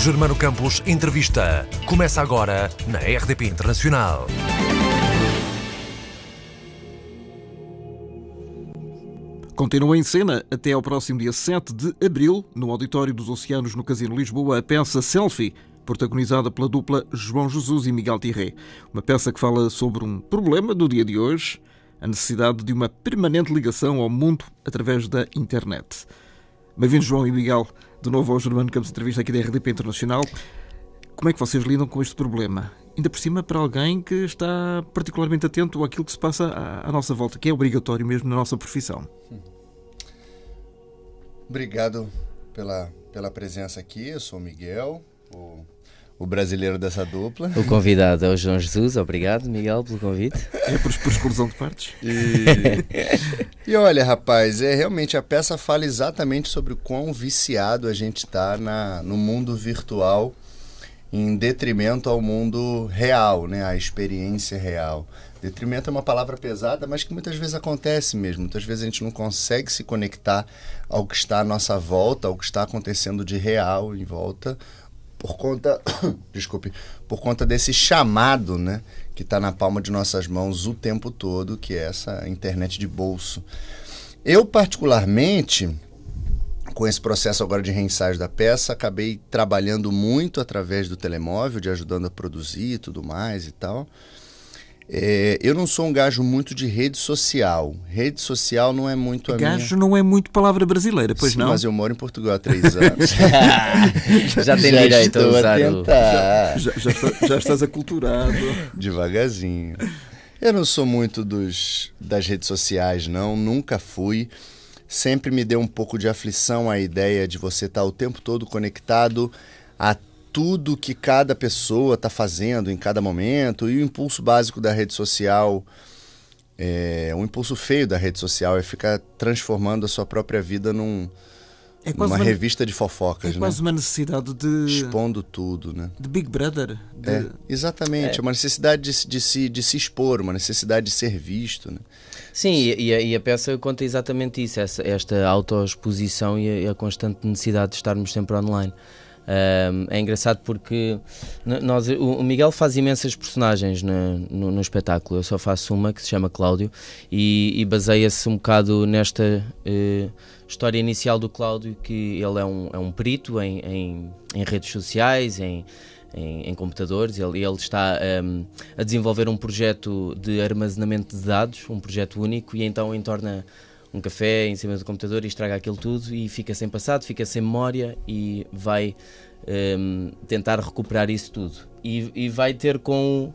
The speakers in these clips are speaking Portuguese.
Germano Campos Entrevista. Começa agora na RDP Internacional. Continua em cena até ao próximo dia 7 de abril, no Auditório dos Oceanos, no Casino Lisboa, a peça Selfie, protagonizada pela dupla João Jesus e Miguel Tirré. Uma peça que fala sobre um problema do dia de hoje, a necessidade de uma permanente ligação ao mundo através da internet. Bem-vindos, João e Miguel, de novo ao Germano Campos Entrevista aqui da RDP Internacional. Como é que vocês lidam com este problema? Ainda por cima, para alguém que está particularmente atento àquilo que se passa à nossa volta, que é obrigatório mesmo na nossa profissão. Obrigado pela presença aqui. Eu sou o Miguel, o brasileiro dessa dupla. O convidado é o João Jesus. Obrigado, Miguel, pelo convite. É por exclusão de partes. E olha, rapaz, realmente a peça fala exatamente sobre o quão viciado a gente está no mundo virtual, em detrimento ao mundo real, né? A experiência real. Detrimento é uma palavra pesada, mas que muitas vezes acontece mesmo. Muitas vezes a gente não consegue se conectar ao que está à nossa volta, ao que está acontecendo de real em volta, por conta, por conta desse chamado, né, que está na palma de nossas mãos o tempo todo, que é essa internet de bolso. Eu, particularmente, com esse processo agora de reensaio da peça, acabei trabalhando muito através do telemóvel, de ajudando a produzir e tudo mais e tal. Eu não sou um gajo muito de rede social. Rede social não é muito a minha... Gajo não é muito palavra brasileira, pois Sim, não? mas eu moro em Portugal há 3 anos. Já tem direito a usar o... Já estás aculturado. Devagarzinho. Eu não sou muito das redes sociais, não. Nunca fui. Sempre me deu um pouco de aflição a ideia de você estar o tempo todo conectado a tudo que cada pessoa está fazendo em cada momento. E o impulso básico da rede social, um impulso feio da rede social é ficar transformando a sua própria vida numa revista de fofocas. É quase, né? Uma necessidade de... expondo tudo, né? De Big Brother. Exatamente. É uma necessidade de se expor, uma necessidade de ser visto, né? Sim, e a peça conta exatamente isso, esta autoexposição e a constante necessidade de estarmos sempre online. É engraçado porque o Miguel faz imensas personagens no espetáculo. Eu só faço uma que se chama Cláudio e baseia-se um bocado nesta história inicial do Cláudio, que ele é um perito em redes sociais, em computadores. Ele está a desenvolver um projeto de armazenamento de dados, um projeto único, e então entorna um café em cima do computador e estraga aquilo tudo e fica sem passado, fica sem memória e vai tentar recuperar isso tudo. E vai ter com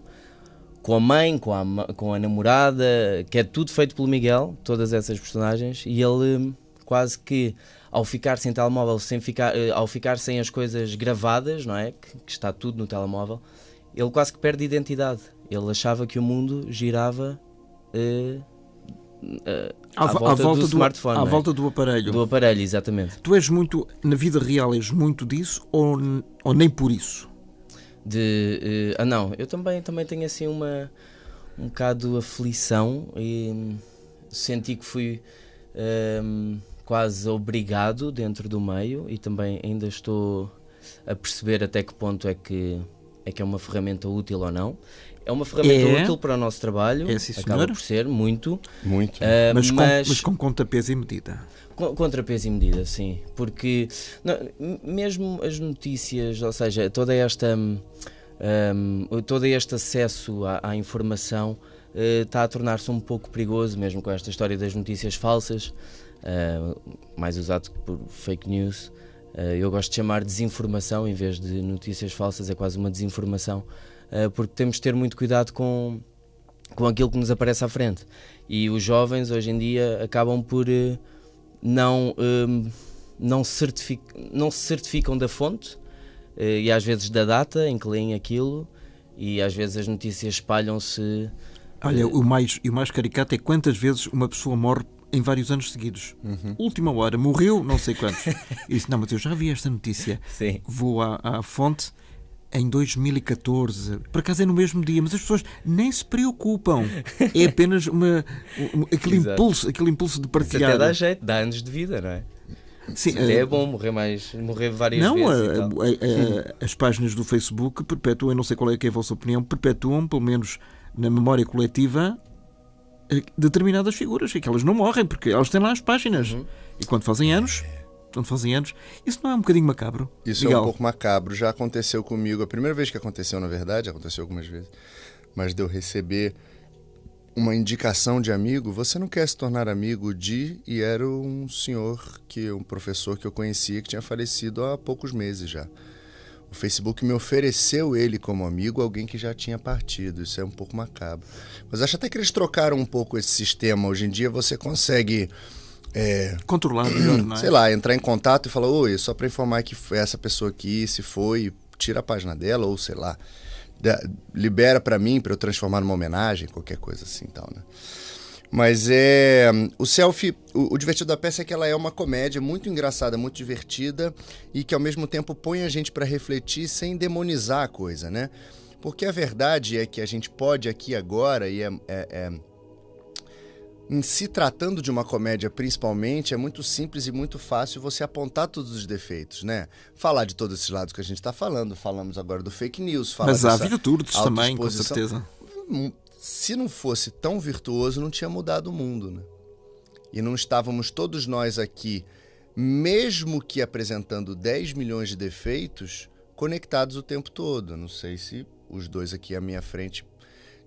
a mãe, com a namorada, que é tudo feito pelo Miguel, todas essas personagens, e ele quase que ao ficar sem telemóvel, ao ficar sem as coisas gravadas, não é? Que está tudo no telemóvel, ele quase que perde identidade. Ele achava que o mundo girava à volta do smartphone. À volta do aparelho. Do aparelho, exatamente. Tu és muito, na vida real, és muito disso ou nem por isso? Não, eu também tenho assim um bocado de aflição e senti que fui quase obrigado dentro do meio e também ainda estou a perceber até que ponto é que é uma ferramenta útil ou não. É uma ferramenta útil para o nosso trabalho, acaba por ser, muito. Mas com contrapeso e medida. Com contrapeso e medida, sim. Porque mesmo as notícias, ou seja, todo este acesso à informação está a tornar-se um pouco perigoso, mesmo com esta história das notícias falsas, mais usado por fake news. Eu gosto de chamar desinformação em vez de notícias falsas, é quase uma desinformação. Porque temos de ter muito cuidado com aquilo que nos aparece à frente. E os jovens hoje em dia acabam por não se certificam da fonte e às vezes da data em que leem aquilo, e às vezes as notícias espalham-se. Olha, o mais caricato é quantas vezes uma pessoa morre em vários anos seguidos. Última hora, morreu não sei quantos. E disse, não, mas eu já vi esta notícia. Sim. Vou à fonte em 2014. Por acaso é no mesmo dia, mas as pessoas nem se preocupam. É apenas aquele impulso de partilhar. Isso até dá jeito, dá anos de vida, não é? Sim, Até é bom morrer várias não, vezes e tal. as páginas do Facebook perpetuam, eu não sei qual é, que é a vossa opinião, perpetuam, pelo menos na memória coletiva, determinadas figuras, que elas não morrem, porque elas têm lá as páginas. E quando fazem anos, isso não é um bocadinho macabro? Isso Miguel? É um pouco macabro. Já aconteceu comigo, a primeira vez que aconteceu, na verdade, aconteceu algumas vezes, mas de eu receber uma indicação de amigo, você não quer se tornar amigo de... E era um senhor, um professor que eu conhecia, que tinha falecido há poucos meses já. O Facebook me ofereceu ele como amigo, alguém que já tinha partido. Isso é um pouco macabro. Mas acho até que eles trocaram um pouco esse sistema. Hoje em dia você consegue... controlar melhor, não é? Sei lá, entrar em contato e falar, oi, só para informar que foi essa pessoa aqui, se foi, tira a página dela, ou sei lá, libera para mim, para eu transformar numa homenagem, qualquer coisa assim e tal, né? Mas o selfie, o divertido da peça é que ela é uma comédia muito engraçada, muito divertida e que ao mesmo tempo põe a gente para refletir sem demonizar a coisa, né? Porque a verdade é que a gente pode aqui agora, e em se tratando de uma comédia principalmente, é muito simples e muito fácil você apontar todos os defeitos, né? Falar de todos esses lados que a gente está falando, falamos agora do fake news, falar mas há virtudes também, com autoexposição. certeza. Se não fosse tão virtuoso, não tinha mudado o mundo, né? E não estávamos todos nós aqui, mesmo que apresentando 10 milhões de defeitos, conectados o tempo todo. Não sei se os dois aqui à minha frente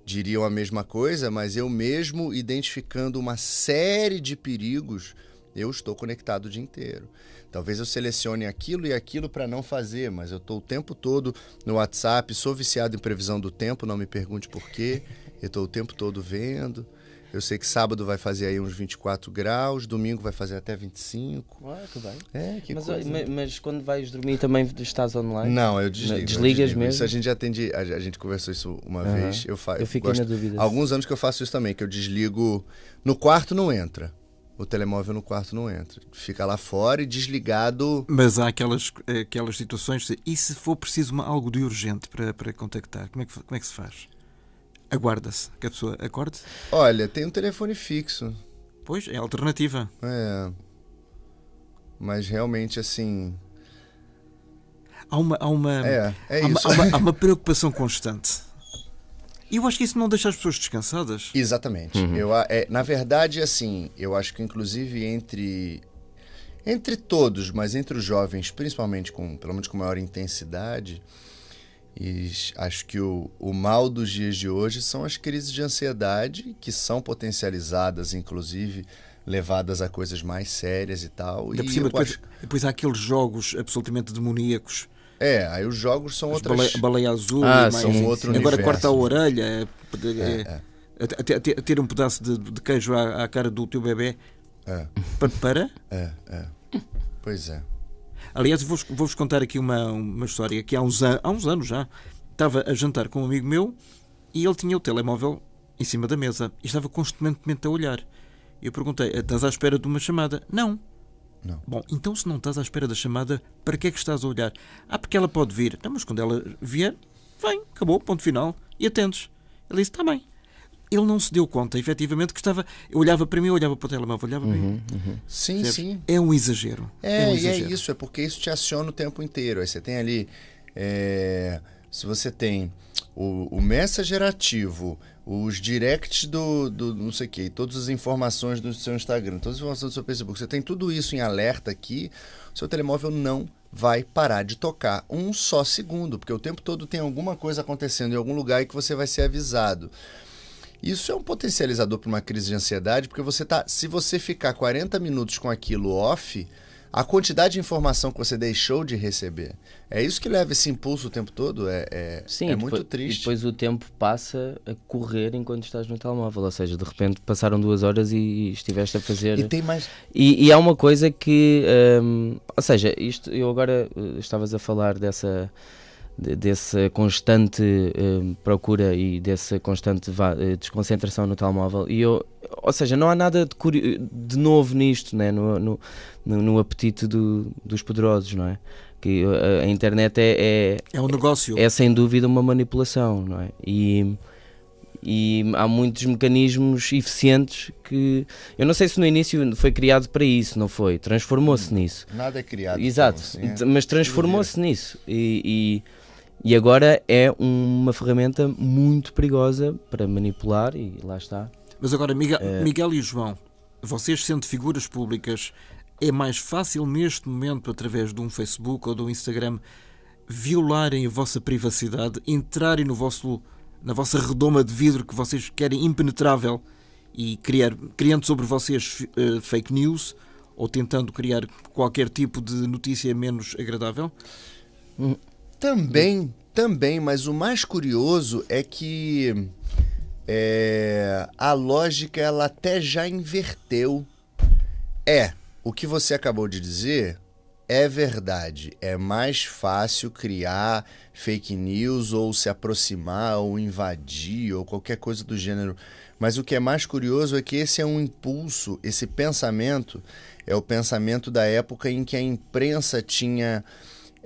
diriam a mesma coisa, mas eu mesmo identificando uma série de perigos, eu estou conectado o dia inteiro. Talvez eu selecione aquilo e aquilo para não fazer, mas eu estou o tempo todo no WhatsApp, sou viciado em previsão do tempo, não me pergunte por quê, eu estou o tempo todo vendo. Eu sei que sábado vai fazer aí uns 24 graus, domingo vai fazer até 25. Que bem. Que mas, coisa. Mas quando vais dormir também estás online? Não, eu desligo. Desligas mesmo? Isso a gente já a gente conversou isso uma vez. Eu fiquei na dúvida. Há alguns anos que eu faço isso também, que eu desligo. No quarto não entra. O telemóvel no quarto não entra. Fica lá fora e desligado. Mas há aquelas situações de, e se for preciso algo de urgente para contactar? Como é que se faz? Aguarda-se que a pessoa acorde? Olha, tem um telefone fixo. Pois, é a alternativa. Mas realmente, assim... Há uma preocupação constante. E eu acho que isso não deixa as pessoas descansadas. Exatamente. Na verdade, assim, eu acho que inclusive entre todos, mas entre os jovens, principalmente pelo menos com maior intensidade... E acho que o mal dos dias de hoje são as crises de ansiedade, que são potencializadas, inclusive, levadas a coisas mais sérias e tal. Depois há aqueles jogos absolutamente demoníacos. Aí os jogos são outras... Baleia azul, são outro agora universo. corta a orelha, ter um pedaço de queijo à cara do teu bebê. Para? Pois é. Aliás, vou-vos contar aqui uma história que há uns anos já estava a jantar com um amigo meu e ele tinha o telemóvel em cima da mesa e estava constantemente a olhar. Eu perguntei, estás à espera de uma chamada? Não. Bom, então se não estás à espera da chamada, para que é que estás a olhar? Porque ela pode vir. Mas quando ela vier, vem, acabou, ponto final, e atendes. Ele disse, está bem. Ele não se deu conta, efetivamente, que estava... Eu olhava para mim, eu olhava para o telemóvel, olhava para mim. Sim, sim. É um exagero. E é isso, é porque isso te aciona o tempo inteiro. Aí você tem ali... se você tem o Messenger ativo, os directs do não sei o que, todas as informações do seu Instagram, todas as informações do seu Facebook, você tem tudo isso em alerta aqui, seu telemóvel não vai parar de tocar um só segundo, porque o tempo todo tem alguma coisa acontecendo em algum lugar e que você vai ser avisado. Isso é um potencializador para uma crise de ansiedade, porque se você ficar 40 minutos com aquilo off, a quantidade de informação que você deixou de receber, é isso que leva esse impulso o tempo todo, Sim, muito triste. E depois o tempo passa a correr enquanto estás no telemóvel, ou seja, de repente passaram 2 horas e estiveste a fazer... E tem mais... E há uma coisa que... ou seja, eu agora estavas a falar dessa constante procura e dessa constante desconcentração no telemóvel ou seja, não há nada de novo nisto, né? no apetite dos poderosos, não é? Que a internet é um negócio, é sem dúvida uma manipulação, não é? E há muitos mecanismos eficientes que... Eu não sei se no início foi criado para isso, não foi? Transformou-se nisso. Nada é criado. Exato, então, assim, mas transformou-se nisso. E agora é uma ferramenta muito perigosa para manipular e lá está. Mas agora, Miguel e João, vocês sendo figuras públicas, é mais fácil neste momento, através de um Facebook ou de um Instagram, violarem a vossa privacidade, entrarem na vossa redoma de vidro que vocês querem impenetrável e criando sobre vocês fake news ou tentando criar qualquer tipo de notícia menos agradável? Também, mas o mais curioso é que a lógica ela até já inverteu. O que você acabou de dizer é verdade. É mais fácil criar fake news ou se aproximar ou invadir ou qualquer coisa do gênero. Mas o que é mais curioso é que esse é um impulso, esse pensamento é o pensamento da época em que a imprensa tinha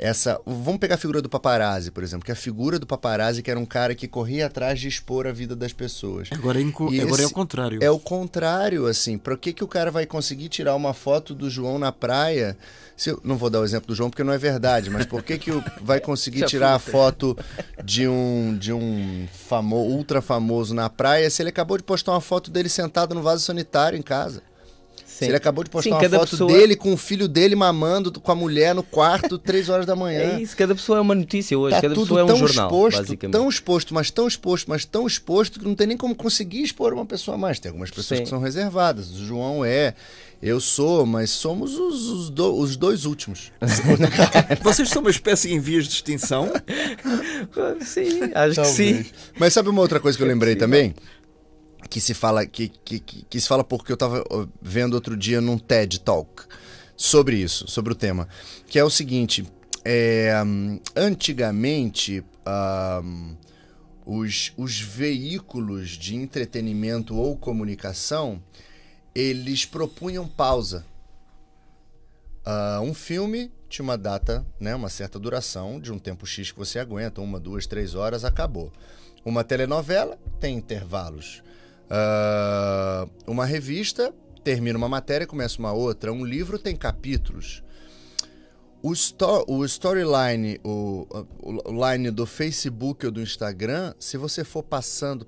essa... Vamos pegar a figura do paparazzi, por exemplo, que a figura do paparazzi que era um cara que corria atrás de expor a vida das pessoas. Agora é o contrário. É o contrário, assim. Para que o cara vai conseguir tirar uma foto do João na praia? Não vou dar o exemplo do João porque não é verdade, mas por que vai conseguir tirar a foto de um ultra famoso na praia se ele acabou de postar uma foto dele sentado no vaso sanitário em casa? Se ele acabou de postar uma foto dele com o filho dele mamando com a mulher no quarto 3 horas da manhã. É isso, cada pessoa é uma notícia hoje, cada pessoa é um jornal, basicamente. Tão exposto que não tem nem como conseguir expor uma pessoa a mais. Tem algumas pessoas que são reservadas. O João eu sou, mas somos os dois últimos. Vocês são uma espécie em vias de extinção? Sim, acho que sim. Mas sabe uma outra coisa que eu lembrei também? Que se fala porque eu estava vendo outro dia num TED Talk sobre isso, sobre o tema, que é o seguinte, antigamente os veículos de entretenimento ou comunicação, eles propunham pausa. Um filme tinha uma data, né, uma certa duração, de um tempo X que você aguenta, 1, 2, 3 horas, acabou. Uma telenovela tem intervalos. Uma revista termina uma matéria, começa uma outra. Um livro tem capítulos. O storyline, o line do Facebook ou do Instagram, se você for passando,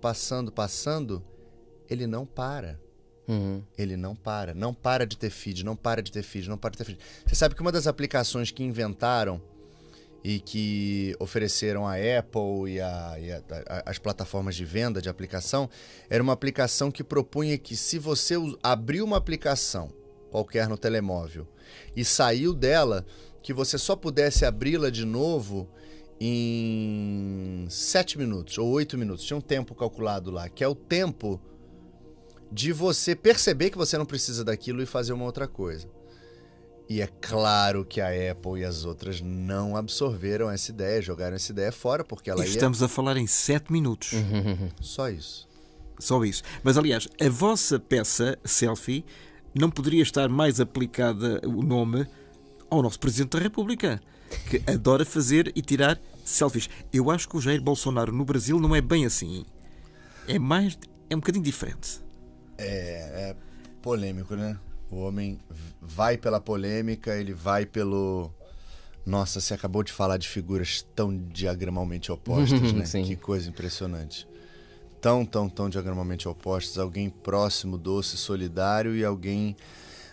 ele não para. Ele não para. Não para de ter feed, não para de ter feed, não para de ter feed. Você sabe que uma das aplicações que inventaram e que ofereceram a Apple e as plataformas de venda de aplicação, era uma aplicação que propunha que se você abrir uma aplicação qualquer no telemóvel e saiu dela, que você só pudesse abri-la de novo em 7 minutos ou 8 minutos. Tinha um tempo calculado lá, que é o tempo de você perceber que você não precisa daquilo e fazer uma outra coisa. E é claro que a Apple e as outras não absorveram essa ideia, jogaram essa ideia fora, porque ela Estamos a falar em 7 minutos. Só isso. Só isso. Mas, aliás, a vossa peça, Selfie, não poderia estar mais aplicada o nome ao nosso Presidente da República, que adora fazer e tirar selfies. Eu acho que o Jair Bolsonaro no Brasil não é bem assim. É um bocadinho diferente. É polêmico, né? O homem vai pela polêmica, ele vai pelo... Nossa, você acabou de falar de figuras tão diagramalmente opostas, né? Que coisa impressionante. Tão diagramalmente opostas. Alguém próximo, doce, solidário e alguém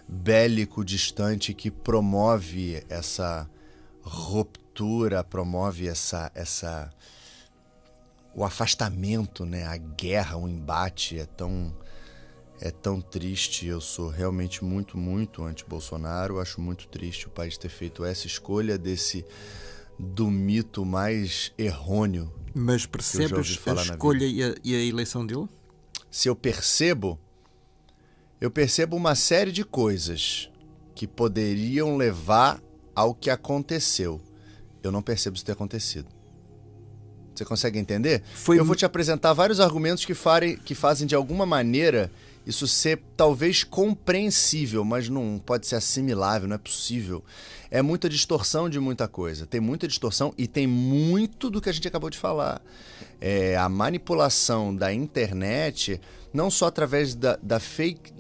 bélico, distante, que promove essa ruptura, promove o afastamento, né? A guerra, o embate é tão triste. Eu sou realmente muito, muito anti-Bolsonaro. Acho muito triste o país ter feito essa escolha do mito mais errôneo. Mas percebes a escolha e a eleição dele? Se eu percebo uma série de coisas que poderiam levar ao que aconteceu. Eu não percebo isso ter acontecido. Você consegue entender? Eu vou te apresentar vários argumentos que fazem de alguma maneira isso ser talvez compreensível, mas não pode ser assimilável, não é possível. É muita distorção de muita coisa. Tem muita distorção e tem muito do que a gente acabou de falar. A manipulação da internet, não só através da fake...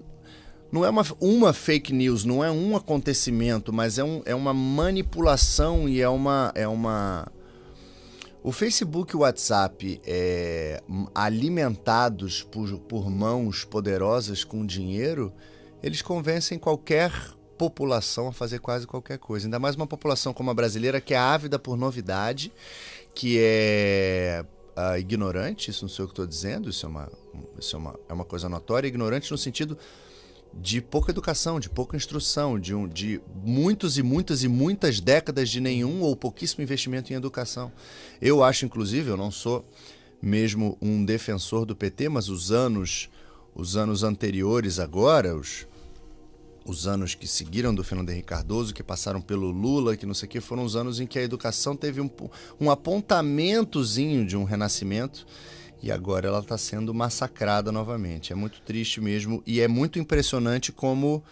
Não é uma fake news, não é um acontecimento, mas é uma manipulação e é uma... O Facebook e o WhatsApp, alimentados por mãos poderosas com dinheiro, eles convencem qualquer população a fazer quase qualquer coisa. Ainda mais uma população como a brasileira, que é ávida por novidade, que é ignorante, isso não sei o que estou dizendo, isso é uma coisa notória, ignorante no sentido de pouca educação, de pouca instrução, de muitas e muitas décadas de nenhum ou pouquíssimo investimento em educação. Eu acho, inclusive, eu não sou mesmo um defensor do PT, mas os anos anteriores agora, os anos que seguiram do Fernando Henrique Cardoso, que passaram pelo Lula, que não sei o que, foram os anos em que a educação teve um apontamentozinho de um renascimento. E agora ela está sendo massacrada novamente. É muito triste mesmo e é muito impressionante como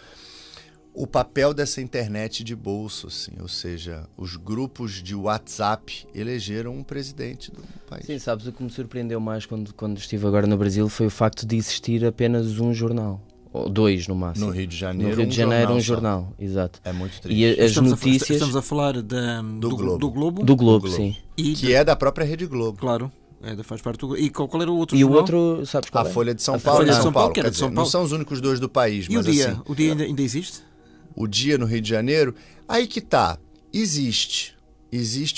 o papel dessa internet de bolso, assim, ou seja, os grupos de WhatsApp elegeram um presidente do país. Sim, sabes o que me surpreendeu mais quando estive agora no Brasil foi o facto de existir apenas um jornal. Ou 2 no máximo. No Rio de Janeiro, no Rio de Janeiro um jornal, exato. É muito triste. E as notícias... Estamos a falar do Globo? Do Globo, sim. Que é da própria Rede Globo. Claro. Faz parte do... E qual era o outro jornal? E o outro, sabes qual é? A Folha de São Paulo. Folha de São Paulo, que era de São Paulo. Não são os únicos 2 do país, e mas o dia? Assim, o dia ainda existe? O dia no Rio de Janeiro? Aí que tá. Existe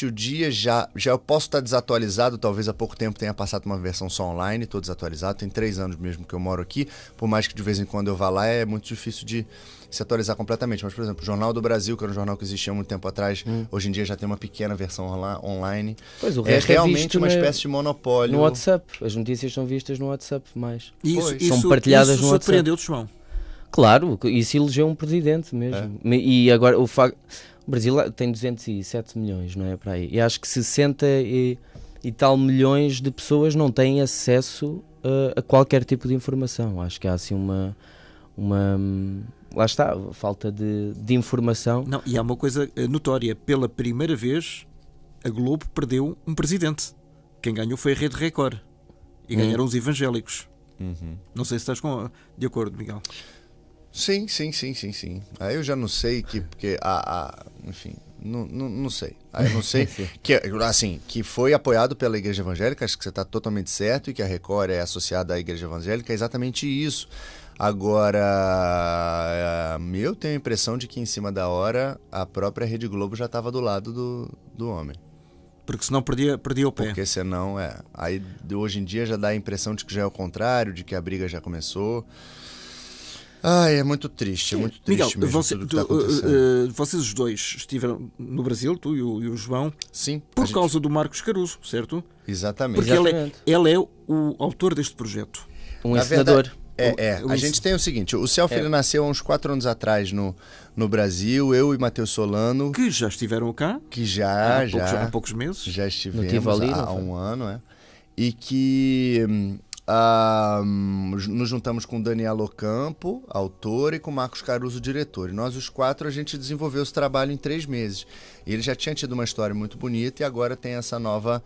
o dia, já eu posso estar desatualizado, talvez há pouco tempo tenha passado uma versão só online, estou desatualizado, tem 3 anos mesmo que eu moro aqui, por mais que de vez em quando eu vá lá, é muito difícil de se atualizar completamente. Mas, por exemplo, o Jornal do Brasil, que era um jornal que existia há muito tempo atrás, hoje em dia já tem uma pequena versão online. Pois, o resto realmente uma espécie de monopólio. No WhatsApp, as notícias são vistas no WhatsApp mais. São partilhadas no WhatsApp. Surpreendeu-te, João? Claro, isso elegeu um presidente mesmo. E agora o Brasil tem 207 milhões, não é? Para aí. E acho que 60 e tal milhões de pessoas não têm acesso a qualquer tipo de informação. Acho que há assim uma lá está, falta de informação. Não, e há uma coisa notória. Pela primeira vez, a Globo perdeu um presidente. Quem ganhou foi a Rede Record. E ganharam os evangélicos. Não sei se estás de acordo, Miguel. Sim. Aí eu já não sei porque enfim, não sei. Aí eu não sei que foi apoiado pela Igreja Evangélica, acho que você está totalmente certo, e que a Record é associada à Igreja Evangélica, é exatamente isso. Agora, eu tenho a impressão de que em cima da hora a própria Rede Globo já estava do lado do homem. Porque senão perdia o pé. Porque senão, aí hoje em dia já dá a impressão de que já é o contrário, de que a briga já começou. É muito triste, Miguel, mesmo tudo que está acontecendo. Vocês os dois estiveram no Brasil, tu e o João, sim, por causa do Marcos Caruso, certo? Exatamente. Porque ele é o autor deste projeto. Um ensinador. A gente tem o seguinte, o Selfie ele nasceu há uns 4 anos atrás no Brasil, eu e Matheus Solano. Que já estiveram cá. Que já há poucos meses. Já estivemos há um ano, E que... nos juntamos com Daniel Ocampo, autor, e com Marcos Caruso, diretor. E nós, os 4, a gente desenvolveu esse trabalho em 3 meses. E ele já tinha tido uma história muito bonita e agora tem essa nova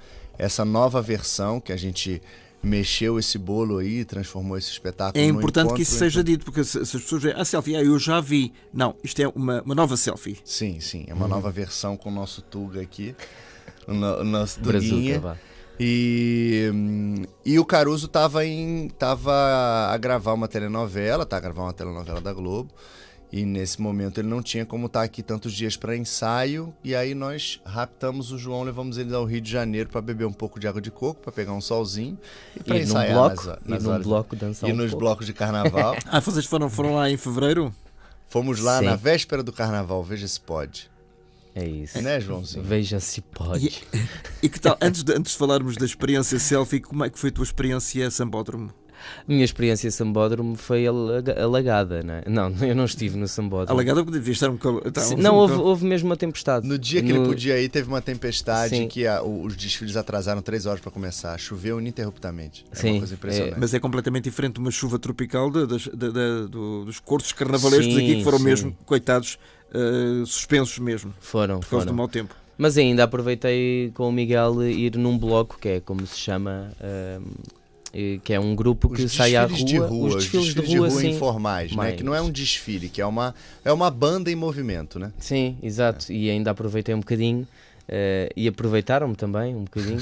versão que a gente mexeu esse bolo aí, transformou esse espetáculo. É importante que isso seja dito, porque se as pessoas veem a selfie, eu já vi. Não, isto é uma nova selfie. Sim, é uma nova versão com o nosso Tuga aqui, o nosso Tuguinha. E o Caruso estava a gravar uma telenovela, da Globo, e nesse momento ele não tinha como estar aqui tantos dias para ensaio, e aí nós raptamos o João, levamos ele ao Rio de Janeiro para beber um pouco de água de coco, para pegar um solzinho e para ensaiar num bloco dançar e nos blocos de carnaval. Vocês foram lá em fevereiro? Fomos lá na véspera do carnaval, veja se pode. É isso. Né, Joãozinho? Veja se pode. E que tal, antes de falarmos da experiência selfie, como é que foi a tua experiência Sambódromo? A minha experiência em Sambódromo foi alagada, não é? Não, eu não estive no Sambódromo. Alagada porque devia estar um calor. Não, houve mesmo uma tempestade. No dia que ele podia ir, teve uma tempestade que os desfiles atrasaram 3 horas para começar. Choveu ininterruptamente. Uma coisa impressionante. Mas é completamente diferente de uma chuva tropical dos cursos carnavalescos aqui que foram mesmo, coitados, suspensos mesmo. Foram. Por causa do mau tempo. Mas ainda aproveitei com o Miguel ir num bloco, que é como se chama, que é um grupo que sai à rua. Os desfiles de rua assim, informais, né? Que não é um desfile, que é uma banda em movimento, né? Sim, exato. E ainda aproveitei um bocadinho. E aproveitaram-me também um bocadinho.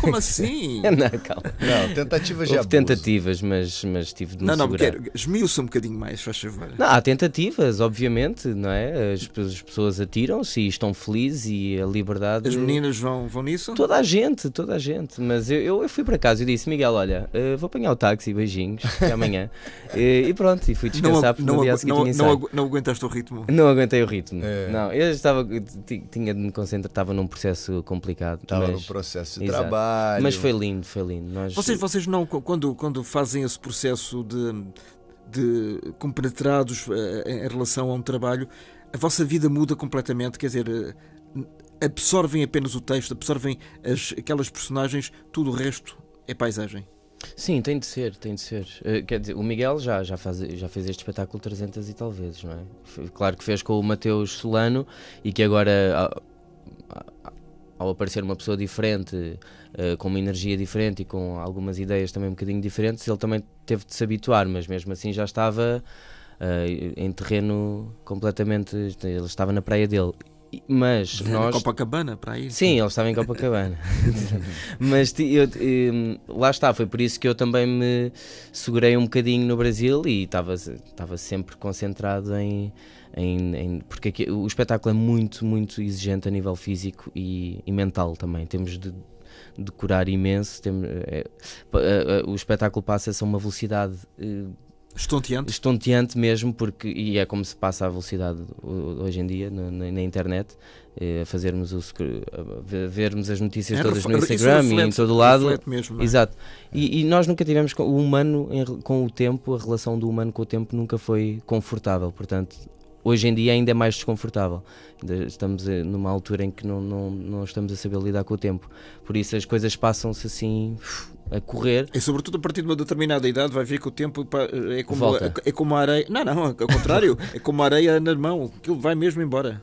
Como assim? Não, calma. Não, tentativas de Houve abuso. tentativas, mas tive de me segurar. Esmiuça um bocadinho mais, faz favor. Não, há tentativas, obviamente, não é? As pessoas atiram-se e estão felizes e a liberdade... As meninas vão nisso? Toda a gente. Mas eu fui para casa e disse, Miguel, olha, vou apanhar o táxi, beijinhos, até amanhã. E pronto, e fui descansar porque no dia seguinte tinha ensaio. Não aguentaste o ritmo? Não aguentei o ritmo. Não, eu tinha de me concentrar, estava num processo complicado. Estava num processo de trabalho. Mas foi lindo. Vocês não, quando fazem esse processo de compenetrados em relação a um trabalho, a vossa vida muda completamente, quer dizer, absorvem apenas o texto, absorvem aquelas personagens, tudo o resto é paisagem. Sim, tem de ser. Quer dizer, o Miguel já fez este espetáculo 300 e tal vezes, não é? Claro que fez com o Mateus Solano e que agora, ao aparecer uma pessoa diferente, com uma energia diferente e com algumas ideias também um bocadinho diferentes, ele também teve de se habituar, mas mesmo assim já estava em terreno completamente... Ele estava na praia dele. Mas nós... Copacabana, para aí. Sim, ele estava em Copacabana. Mas lá está, foi por isso que eu também me segurei um bocadinho no Brasil e estava sempre concentrado porque aqui, o espetáculo é muito, muito exigente a nível físico e mental também. Temos de decorar imenso. O espetáculo passa-se a uma velocidade... Estonteante mesmo, e é como se passa a velocidade hoje em dia na internet, vermos as notícias todas no Instagram e em todo lado. Mesmo, exato. E nós nunca tivemos o humano com o tempo, a relação do humano com o tempo nunca foi confortável, portanto hoje em dia ainda é mais desconfortável. Estamos numa altura em que não estamos a saber lidar com o tempo, por isso as coisas passam-se assim a correr. E sobretudo a partir de uma determinada idade vai ver que o tempo é como a areia. Não, ao contrário, é como a areia na mão, aquilo vai mesmo embora.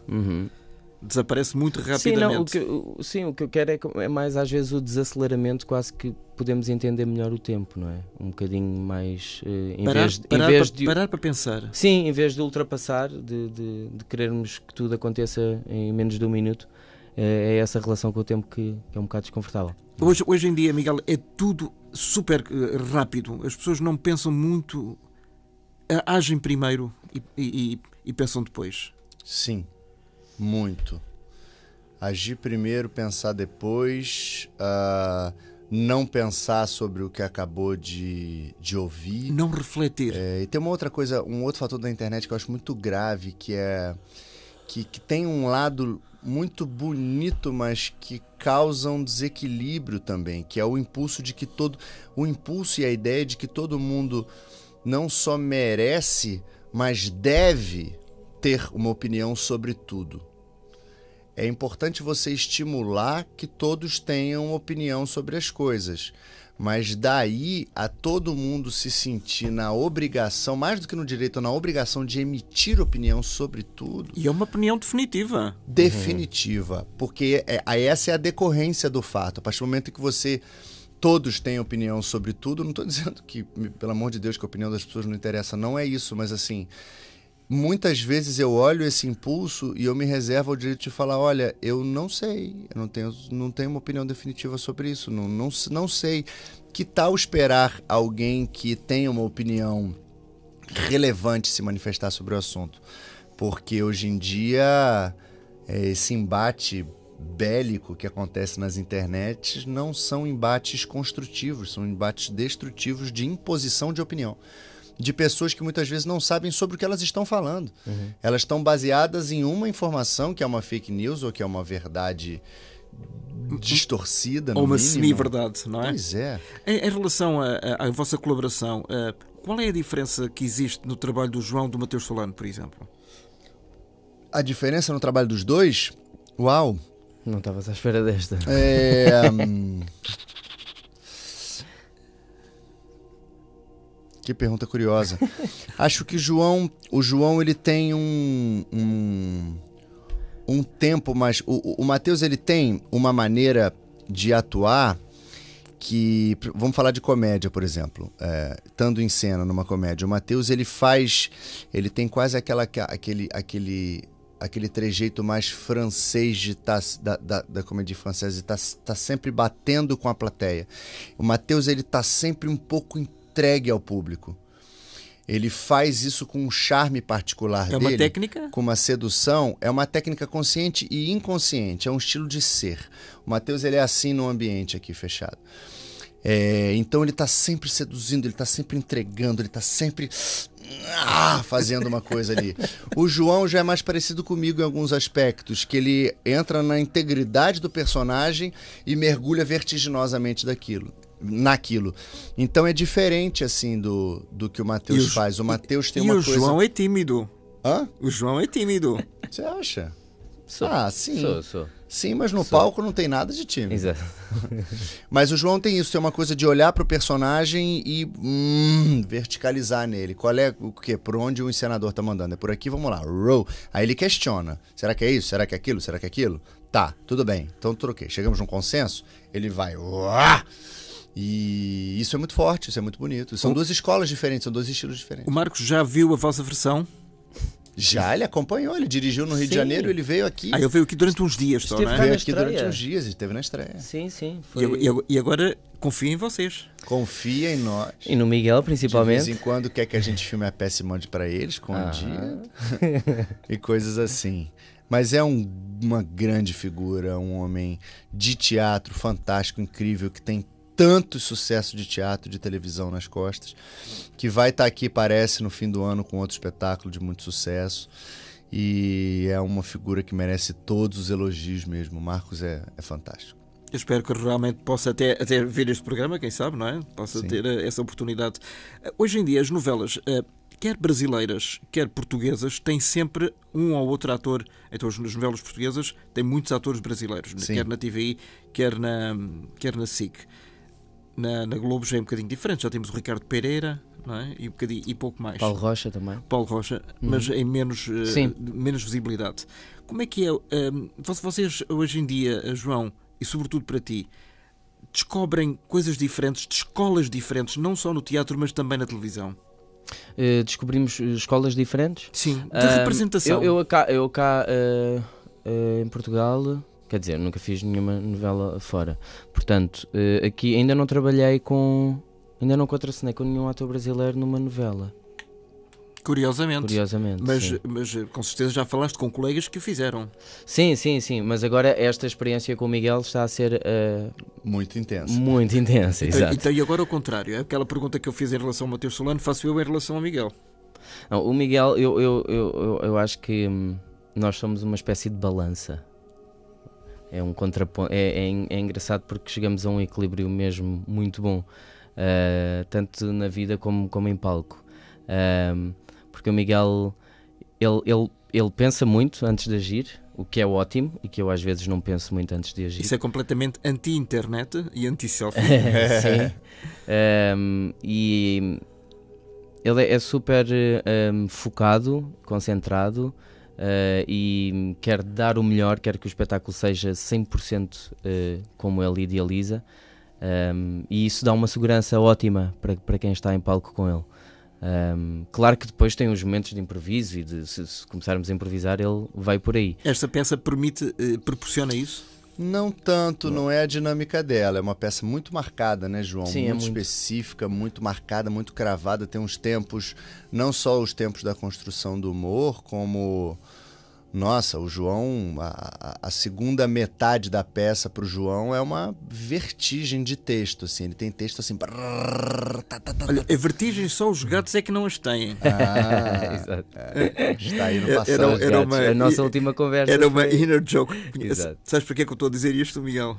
Desaparece muito rapidamente. O que eu quero é mais às vezes o desaceleramento, quase que podemos entender melhor o tempo, não é? Um bocadinho mais parar para pensar. Sim, em vez de ultrapassar, de querermos que tudo aconteça em menos de um minuto, é essa relação com o tempo que é um bocado desconfortável. Hoje em dia, Miguel, é tudo super rápido. As pessoas não pensam muito, agem primeiro e pensam depois. Sim, muito. Agir primeiro, pensar depois, não pensar sobre o que acabou de ouvir. Não refletir. E tem uma outra coisa, um outro fator da internet que eu acho muito grave, que é que tem um lado muito bonito, mas que causa um desequilíbrio também, que é o impulso e a ideia de que todo mundo não só merece, mas deve ter uma opinião sobre tudo. É importante você estimular que todos tenham opinião sobre as coisas, mas daí a todo mundo se sentir na obrigação, mais do que no direito, na obrigação de emitir opinião sobre tudo. E é uma opinião definitiva. Definitiva, porque essa é a decorrência do fato. A partir do momento que todos têm opinião sobre tudo, não estou dizendo que, pelo amor de Deus, que a opinião das pessoas não interessa, não é isso, mas assim... Muitas vezes eu olho esse impulso e eu me reservo o direito de falar, olha, eu não sei, eu não tenho uma opinião definitiva sobre isso, não sei. Que tal esperar alguém que tenha uma opinião relevante se manifestar sobre o assunto? Porque hoje em dia esse embate bélico que acontece nas internets não são embates construtivos, são embates destrutivos de imposição de opinião. De pessoas que muitas vezes não sabem sobre o que elas estão falando. Elas estão baseadas em uma informação que é uma fake news ou que é uma verdade distorcida, no Ou uma mínimo. semi-verdade, não é? Pois é. Em relação à vossa colaboração, qual é a diferença que existe no trabalho do João e do Mateus Solano, por exemplo? A diferença no trabalho dos dois? Uau! Não estavas à espera desta. Que pergunta curiosa. Acho que o João ele tem um tempo mais... O Mateus ele tem uma maneira de atuar que... Vamos falar de comédia, por exemplo. Estando em cena numa comédia. O Mateus ele tem quase aquele trejeito mais francês da comédia francesa, de tá sempre batendo com a plateia. O Mateus ele tá sempre um pouco entregue ao público. Ele faz isso com um charme particular dele. É uma técnica? Com uma sedução. É uma técnica consciente e inconsciente. É um estilo de ser. O Mateus ele é assim no ambiente aqui fechado. Então ele tá sempre seduzindo, ele tá sempre entregando, ele tá sempre fazendo uma coisa ali. O João já é mais parecido comigo em alguns aspectos, que ele entra na integridade do personagem e mergulha vertiginosamente naquilo. Então é diferente assim do que o Mateus faz. O Mateus tem uma coisa... E o João é tímido. Hã? O João é tímido. Você acha? Sou. Sim. Sou. Sim, mas no palco não tem nada de tímido. Exato. Mas o João tem isso, tem uma coisa de olhar pro personagem e verticalizar nele. Qual é o quê? Por onde o encenador tá mandando? É por aqui, vamos lá. Roll. Aí ele questiona. Será que é isso? Será que é aquilo? Será que é aquilo? Tá, tudo bem. Então troquei. Chegamos num consenso, ele vai... E isso é muito forte, isso é muito bonito. São duas escolas diferentes, são dois estilos diferentes. O Marcos já viu a vossa versão? Já, ele acompanhou, ele dirigiu no Rio de Janeiro, ele veio aqui. Ele veio aqui durante uns dias só, não é? Veio aqui durante uns dias, ele esteve na estreia. Sim. E agora confia em vocês. Confia em nós. E no Miguel, principalmente. De vez em quando quer que a gente filme a peça e mande pra ele, escondido. E coisas assim. Mas é uma grande figura, um homem de teatro fantástico, incrível, que tem tanto sucesso de teatro, de televisão nas costas, que vai estar aqui, parece, no fim do ano com outro espetáculo de muito sucesso. E é uma figura que merece todos os elogios mesmo. O Marcos é fantástico. Eu espero que realmente possa até ver este programa, quem sabe, não é? Possa ter essa oportunidade. Hoje em dia, as novelas, quer brasileiras, quer portuguesas, têm sempre um ou outro ator. Então, as novelas portuguesas têm muitos atores brasileiros, quer na TVI, quer na SIC. Na Globo já é um bocadinho diferente, já temos o Ricardo Pereira, não é? E pouco mais. Paulo Rocha também. Mas em menos visibilidade. Como é que é? Vocês hoje em dia, João, e sobretudo para ti, descobrem coisas diferentes, de escolas diferentes, não só no teatro, mas também na televisão? Descobrimos escolas diferentes? Sim, de representação. Eu cá em Portugal... Quer dizer, nunca fiz nenhuma novela fora. Portanto, aqui ainda não trabalhei ainda não contracenei com nenhum ator brasileiro numa novela. Curiosamente. Mas com certeza já falaste com colegas que o fizeram. Sim. Mas agora esta experiência com o Miguel está a ser... muito intensa. Muito intensa, exato. Então, e agora ao contrário, aquela pergunta que eu fiz em relação ao Mateus Solano, faço eu em relação ao Miguel. Não, o Miguel, eu acho que nós somos uma espécie de balança. É um contraponto, é engraçado porque chegamos a um equilíbrio mesmo muito bom, tanto na vida como em palco, porque o Miguel ele pensa muito antes de agir, o que é ótimo e que eu às vezes não penso muito antes de agir. Isso é completamente anti-internet e anti-selfie. Sim. E ele é super focado, concentrado. E quer dar o melhor, quer que o espetáculo seja 100% como ele idealiza, e isso dá uma segurança ótima para quem está em palco com ele. Claro que depois tem os momentos de improviso e se começarmos a improvisar ele vai por aí. Esta peça proporciona isso? Não tanto, não é a dinâmica dela. É uma peça muito marcada, né, João? Sim, muito específica, muito marcada, muito cravada. Tem uns tempos, não só os tempos da construção do humor, como Nossa, o João, a segunda metade da peça pro João é uma vertigem de texto, assim. Ele tem texto assim... Olha, a vertigem só os gatos é que não as têm. Exato. Está aí no passado. A nossa última conversa Era uma foi... inner joke. Exato. Sabes porquê que eu estou a dizer isto, Miguel?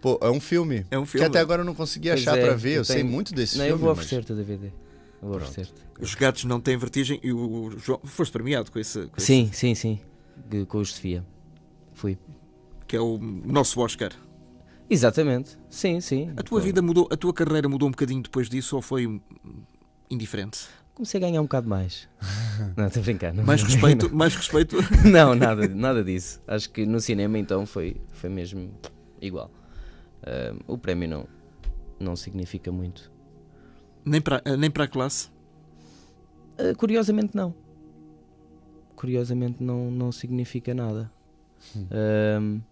Pô, é um filme. É um filme. Que até agora eu não consegui achar pra ver. Eu sei muito desse filme. Eu vou oferecer-te o DVD. Eu vou oferecer-te. Os gatos não têm vertigem e o João... Foste premiado com esse... Sim. Com o Sofia. Fui. Que é o nosso Oscar. Exatamente. Sim. A tua vida mudou, a tua carreira mudou um bocadinho depois disso ou foi indiferente? Comecei a ganhar um bocado mais. Não, estou a brincar. Mais respeito? Não, nada disso. Acho que no cinema então foi mesmo igual. O prémio não significa muito. Nem para a classe? Curiosamente não. Curiosamente não significa nada.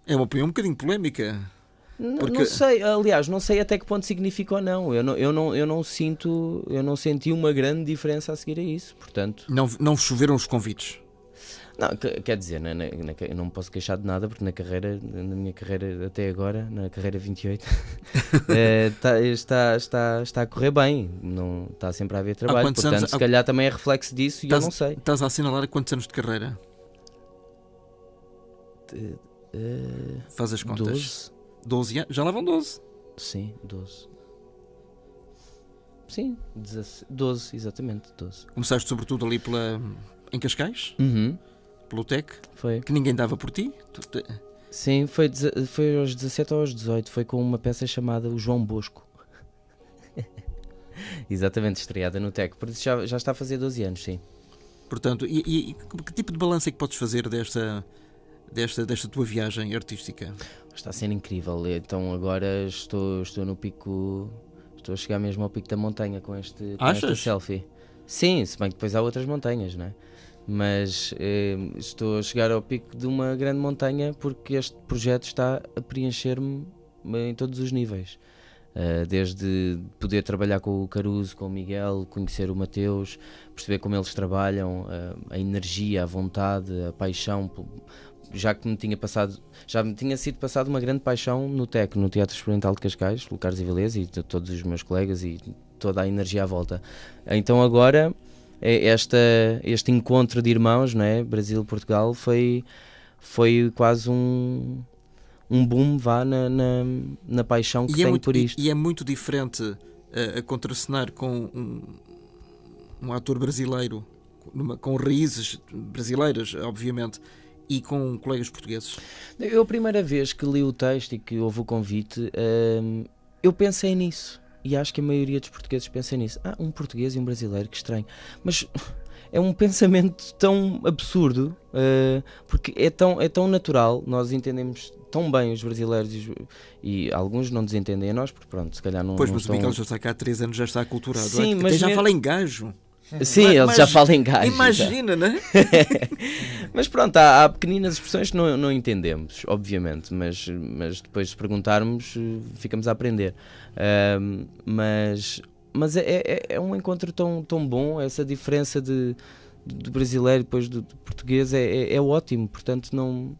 É uma opinião um bocadinho polémica. Não sei, aliás, não sei até que ponto significa ou não. Eu não senti uma grande diferença a seguir a isso, portanto... Não choveram os convites? Não, quer dizer, eu não me posso queixar de nada, porque na minha carreira até agora, na carreira 28, está a correr bem, não está sempre a haver trabalho, portanto se calhar também é reflexo disso e eu não sei. Estás a assinalar quantos anos de carreira? Faz as contas. 12 anos? Já lá vão 12. Sim, 12. Sim, 12, exatamente, 12. Começaste sobretudo ali em Cascais? Uhum. Pelo TEC? Foi. Que ninguém dava por ti? Sim, foi aos 17 ou aos 18, foi com uma peça chamada O João Bosco. Exatamente, estreada no TEC, por isso já está a fazer 12 anos, sim. Portanto, e que tipo de balanço é que podes fazer desta tua viagem artística? Está a ser incrível, então agora estou no pico, estou a chegar mesmo ao pico da montanha com esta selfie. Sim, se bem que depois há outras montanhas, não é? Mas estou a chegar ao pico de uma grande montanha porque este projeto está a preencher-me em todos os níveis. Desde poder trabalhar com o Caruso, com o Miguel, conhecer o Mateus, perceber como eles trabalham, a energia, a vontade, a paixão, já me tinha sido passado uma grande paixão no TEC, no Teatro Experimental de Cascais, pelo Carlos Avilés e todos os meus colegas e toda a energia à volta. Então agora este encontro de irmãos, não é? Brasil-Portugal, foi quase um boom na paixão que tenho por isto. E é muito diferente a contracenar com um ator brasileiro, com raízes brasileiras, obviamente, e com colegas portugueses. Eu, a primeira vez que li o texto e que houve o convite, eu pensei nisso. E acho que a maioria dos portugueses pensa nisso. Um português e um brasileiro, que estranho. Mas é um pensamento tão absurdo, porque é tão natural. Nós entendemos tão bem os brasileiros e alguns não nos entendem a nós, porque pronto, se calhar não... Pois, mas o Miguel já está cá há 3 anos, já está aculturado. Sim, mas já fala em gajo. Sim, ele já fala em gajo. Imagina, não é? Mas pronto, há pequeninas expressões que não entendemos, obviamente, mas depois de perguntarmos ficamos a aprender. Mas é um encontro tão bom, essa diferença do brasileiro e depois do português é ótimo, portanto não...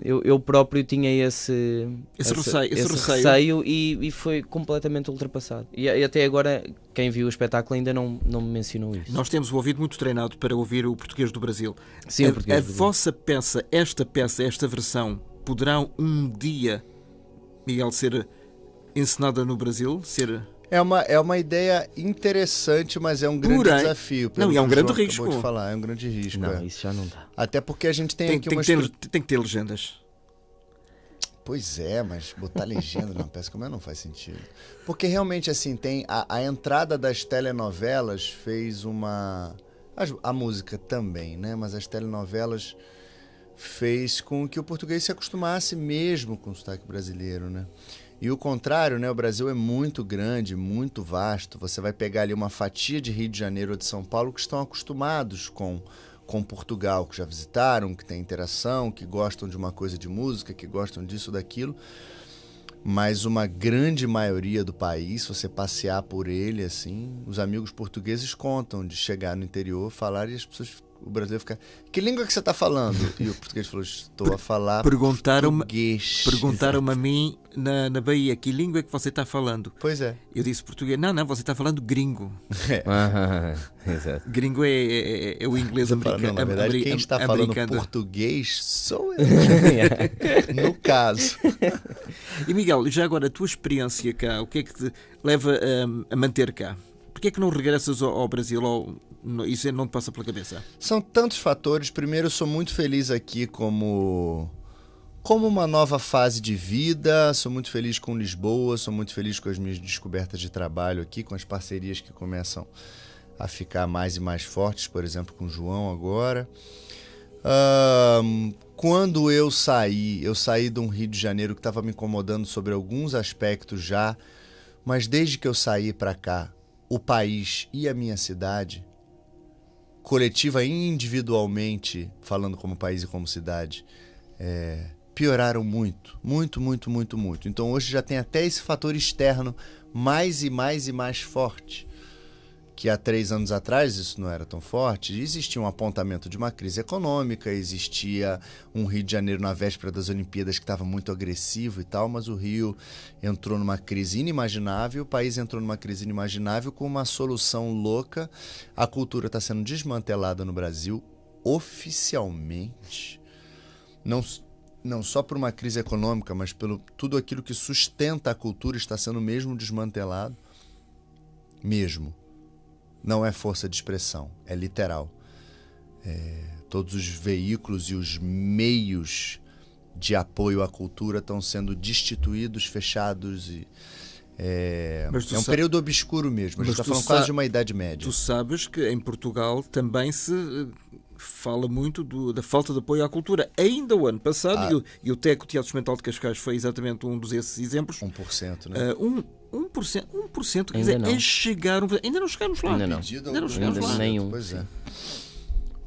Eu próprio tinha esse receio e foi completamente ultrapassado. E até agora, quem viu o espetáculo ainda não me mencionou isso. Nós temos o ouvido muito treinado para ouvir o português do Brasil. Sim, o português do Brasil. Vossa peça, esta versão, poderá um dia, Miguel, ser encenada no Brasil? É uma ideia interessante, mas é um grande desafio. Não, e é um grande risco. Vou te falar, é um grande risco. Não, isso já não dá. Até porque a gente tem aqui tem que ter legendas. Pois é, mas botar legenda numa peça como não faz sentido. Porque realmente, assim, tem a entrada das telenovelas fez uma... A música também, né? Mas as telenovelas fez com que o português se acostumasse mesmo com o sotaque brasileiro, né? E o contrário, né? O Brasil é muito grande, muito vasto. Você vai pegar ali uma fatia de Rio de Janeiro ou de São Paulo que estão acostumados com Portugal, que já visitaram, que tem interação, que gostam de uma coisa de música, que gostam disso, daquilo. Mas uma grande maioria do país, se você passear por ele, assim, os amigos portugueses contam de chegar no interior, falar e as pessoas o brasileiro fica, que língua que você está falando? E o português falou, estou a falar Perguntaram-me português. a mim na Bahia, que língua é que você está falando? Pois é. Eu disse português. Não, você está falando gringo. Exato. Gringo é o inglês americano. Não, na verdade, quem está falando português sou eu. No caso. E Miguel, já agora a tua experiência cá, o que é que te leva a manter cá? Porquê é que não regressas ao Brasil? Isso não te passa pela cabeça? São tantos fatores. Primeiro, eu sou muito feliz aqui como uma nova fase de vida. Sou muito feliz com Lisboa, sou muito feliz com as minhas descobertas de trabalho aqui, com as parcerias que começam a ficar mais e mais fortes, por exemplo, com o João agora. Quando eu saí de um Rio de Janeiro que estava me incomodando sobre alguns aspectos já, mas desde que eu saí para cá, o país e a minha cidade, coletiva e individualmente, falando como país e como cidade, pioraram muito. Então hoje já tem até esse fator externo mais e mais forte, que há 3 anos atrás isso não era tão forte. Existia um apontamento de uma crise econômica, existia um Rio de Janeiro na véspera das Olimpíadas que estava muito agressivo e tal, mas o Rio entrou numa crise inimaginável, o país entrou numa crise inimaginável com uma solução louca. A cultura está sendo desmantelada no Brasil oficialmente, não só por uma crise econômica, mas pelo tudo aquilo que sustenta a cultura está sendo mesmo desmantelado. Mesmo. Não é força de expressão, é literal. Todos os veículos e os meios de apoio à cultura estão sendo destituídos, fechados. É um período obscuro mesmo. A gente está falando quase de uma Idade Média. Tu sabes que em Portugal também se fala muito da falta de apoio à cultura. Ainda o ano passado, e o TEC, o Teatro Experimental de Cascais, foi exatamente um desses exemplos. 1%, né? 1%, quer dizer, ainda não chegámos lá. Ainda não. Ainda não chegámos lá. Nenhum.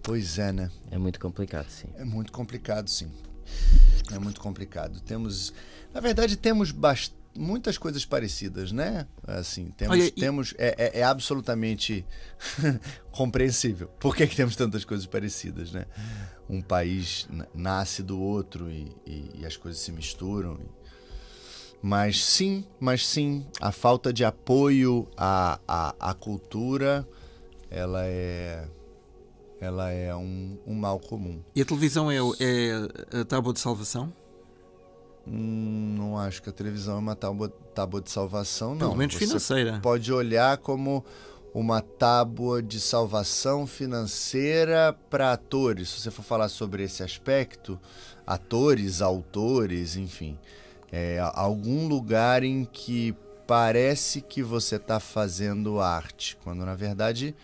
Pois é, né? É muito complicado, sim. É muito complicado, sim. É muito complicado. Na verdade, temos muitas coisas parecidas, né? Assim, é absolutamente compreensível. Por que temos tantas coisas parecidas, né? Um país nasce do outro e as coisas se misturam. Mas sim, a falta de apoio à cultura, ela é um mal comum. E a televisão é a tábua de salvação? Não acho que a televisão é uma tábua de salvação, não. Pelo menos financeira. Você pode olhar como uma tábua de salvação financeira para atores. Se você for falar sobre esse aspecto, atores, autores, enfim... algum lugar em que parece que você está fazendo arte, quando na verdade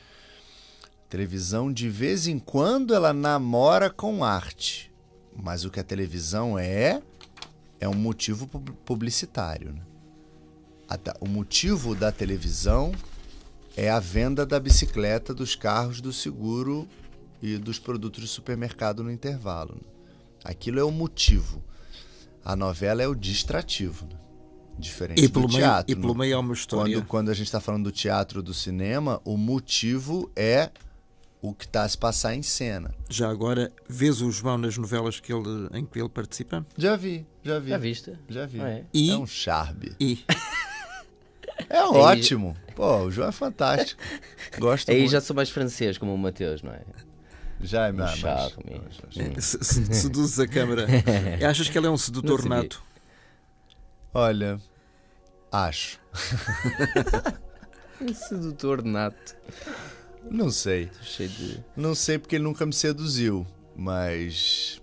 a televisão de vez em quando ela namora com arte, mas o que a televisão é um motivo publicitário, né? O motivo da televisão é a venda da bicicleta, dos carros, do seguro e dos produtos de supermercado no intervalo, né? Aquilo é o motivo. A novela é o distrativo, né? Diferente do teatro. E pelo meio há uma história. Quando a gente está falando do teatro, do cinema, o motivo é o que está a se passar em cena. Já agora, vês o João nas novelas em que ele participa? Já vi. Já viste? Já vi. É um charme. E? É ótimo. Pô, o João é fantástico. Gosto muito. Aí já sou mais francês, como o Mateus, não é? Já é um mais. Seduzes a câmara. Achas que ele é um sedutor nato? Olha, acho. Um sedutor nato. Não sei. Cheio de... Não sei porque ele nunca me seduziu, mas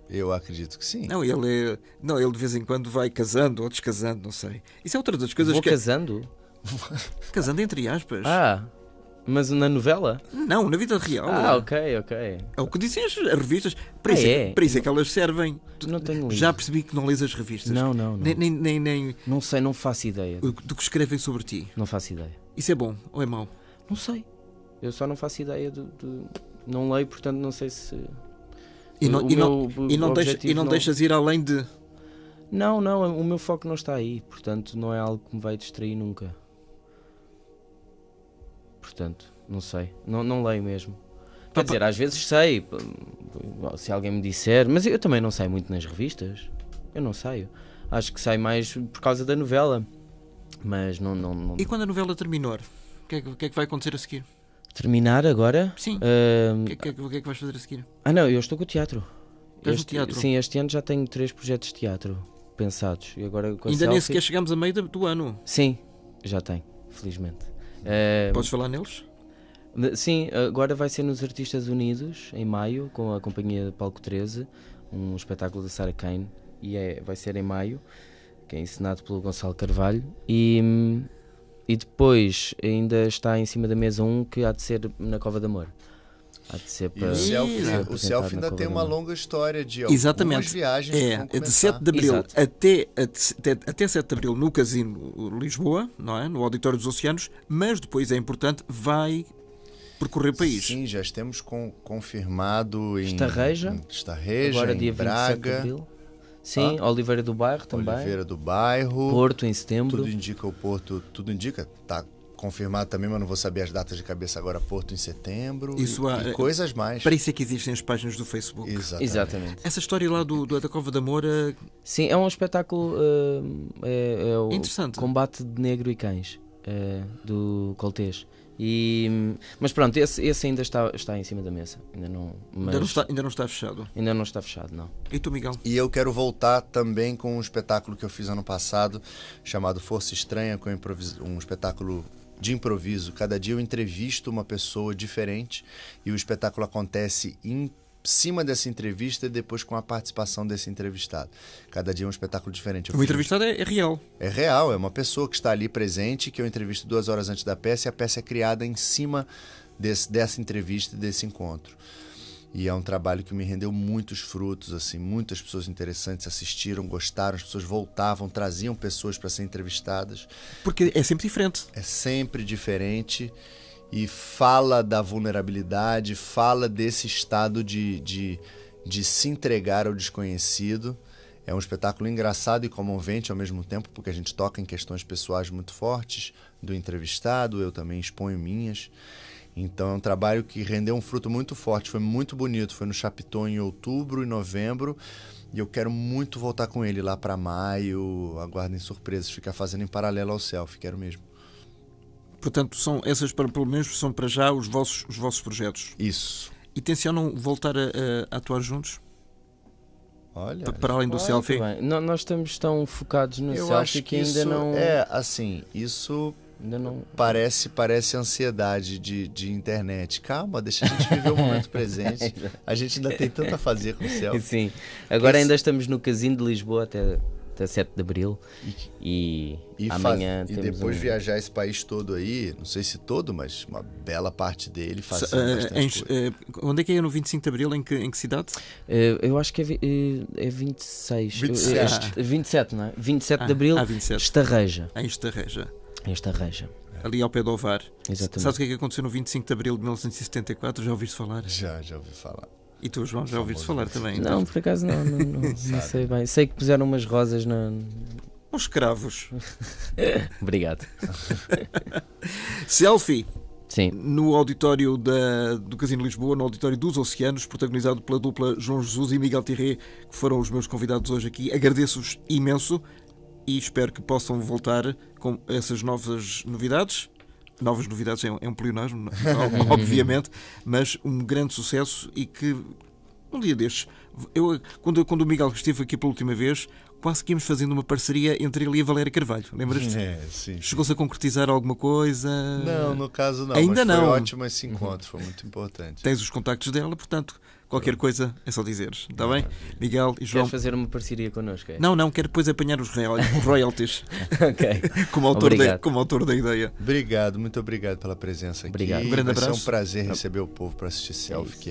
eu acredito que sim. Não, ele de vez em quando vai casando ou descasando, não sei. Isso é outra das coisas Vou casando? Casando entre aspas. Mas na novela? Não, na vida real. Ok. É o que dizem as revistas. Para isso é que elas servem. Não tenho lido. Já percebi que não lês as revistas. Não. Nem... Não sei, não faço ideia. Do que escrevem sobre ti. Não faço ideia. Isso é bom ou é mau? Não sei. Eu só não faço ideia não leio, portanto não sei se... E não deixas ir além de... Não, o meu foco não está aí. Portanto, não é algo que me vai distrair nunca. Portanto, não sei. Não leio mesmo. Quer dizer, às vezes sei, se alguém me disser, mas eu também não saio muito nas revistas. Eu não saio. Acho que saio mais por causa da novela. Mas não... E quando a novela terminar, o que é que vai acontecer a seguir? Terminar agora? Sim. O que é que vais fazer a seguir? Não, eu estou com o teatro. Estás no teatro? Sim, este ano já tenho 3 projetos de teatro pensados. E agora com a Ainda nem Selfie... sequer chegamos a meio do ano. Sim, já tenho, felizmente. Podes falar neles? Sim, agora vai ser nos Artistas Unidos, em maio, com a companhia de Palco 13, um espetáculo da Sarah Kane, e vai ser em maio, que é encenado pelo Gonçalo Carvalho, e depois ainda está em cima da mesa um que há de ser na Cova de Amor. Há de ser para... O Selfie ainda tem uma longa história de Exatamente. Viagens que vão de começar. 7 de Abril até 7 de Abril no Casino Lisboa, não é? No Auditório dos Oceanos, mas depois é importante, vai percorrer o país. Sim, já temos confirmado em Estarreja, agora em dia 27 de Braga. Abril. Sim, Oliveira do Bairro também. Oliveira do Bairro. Porto em setembro. Tudo indica o Porto, está confirmado também, mas não vou saber as datas de cabeça agora. Porto em setembro. Isso e coisas mais. Para isso é que existem as páginas do Facebook. Exatamente. Essa história lá da Cova de Amor... Sim, é um espetáculo... é o interessante. Combate de Negro e Cães, do Coltês. Mas pronto, esse ainda está em cima da mesa. Ainda não está fechado. Ainda não está fechado, não. E tu, Miguel? E eu quero voltar também com um espetáculo que eu fiz ano passado, chamado Força Estranha, com um espetáculo de improviso. Cada dia eu entrevisto uma pessoa diferente e o espetáculo acontece em cima dessa entrevista e depois com a participação desse entrevistado. Cada dia é um espetáculo diferente. O entrevistado é real. É real, é uma pessoa que está ali presente, que eu entrevisto 2 horas antes da peça, e a peça é criada em cima dessa entrevista e desse encontro. E é um trabalho que me rendeu muitos frutos, assim, muitas pessoas interessantes assistiram, gostaram, as pessoas voltavam, traziam pessoas para ser entrevistadas. Porque é sempre diferente. É sempre diferente. E fala da vulnerabilidade, fala desse estado de se entregar ao desconhecido. É um espetáculo engraçado e comovente ao mesmo tempo, porque a gente toca em questões pessoais muito fortes do entrevistado, eu também exponho minhas. Então é um trabalho que rendeu um fruto muito forte, foi muito bonito, foi no Chapitão em outubro e novembro, e eu quero muito voltar com ele lá para maio, aguardem surpresas, ficar fazendo em paralelo ao Selfie, quero mesmo. Portanto, pelo menos são para já os vossos projetos. Isso. E tencionam voltar a atuar juntos? Olha, para além do Selfie? Nós estamos tão focados no Selfie que ainda não... Isso ainda não... parece ansiedade de internet. Calma, deixa a gente viver o momento presente. A gente ainda tem tanto a fazer com o Selfie. Sim. Agora ainda estamos no Casino de Lisboa até 7 de Abril e amanhã temos depois viajar esse país todo aí, não sei se todo, mas uma bela parte dele, fazendo bastante coisa. Onde é que é no 25 de Abril? Em que cidade? Eu acho que é 26. 27, não é? 27 de Abril, 27. Estarreja. Em Estarreja. Ali ao pé do Ovar. Exatamente. Sabes o que aconteceu no 25 de Abril de 1974? Já ouviste falar? Já ouvi falar. E tu, João, já ouviste falar também? Não, então? Por acaso não sei bem. Sei que puseram umas rosas na... Uns escravos. Obrigado. Selfie. Sim. No auditório do Casino Lisboa, no auditório dos Oceanos, protagonizado pela dupla João Jesus e Miguel Tirré, que foram os meus convidados hoje aqui. Agradeço-vos imenso e espero que possam voltar com essas novas novidades. Novas novidades é um pleonasmo, obviamente, mas um grande sucesso e que um dia destes, quando o Miguel esteve aqui pela última vez, quase que íamos fazendo uma parceria entre ele e a Valéria Carvalho, lembras-te? Sim. Chegou-se a concretizar alguma coisa? Não, no caso não, ainda mas não. Foi ótimo esse encontro, foi muito importante. Tens os contactos dela, portanto, qualquer coisa é só dizeres, está bem? Miguel e João. Queres fazer uma parceria connosco? É? Não, quero depois apanhar os royalties. Ok. como autor da ideia. Obrigado, muito obrigado pela presença aqui. Obrigado. Um grande abraço. Vai ser um prazer receber o povo para assistir Selfie, que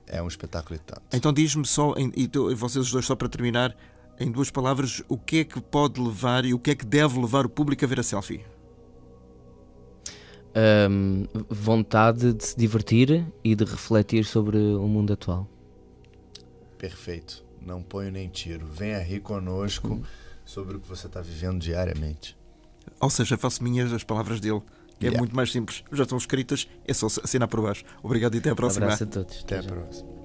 é um espetáculo e tanto. Então diz-me só, e vocês os dois, só para terminar, em 2 palavras, o que é que pode levar e o que é que deve levar o público a ver a Selfie? Vontade de se divertir e de refletir sobre o mundo atual. Perfeito. Não ponho nem tiro. Venha rir conosco sobre o que você está vivendo diariamente. Ou seja, faço minhas as palavras dele. É muito mais simples. Já estão escritas, é só assinar por baixo. Obrigado e até à próxima. Abraço a todos. Até a próxima.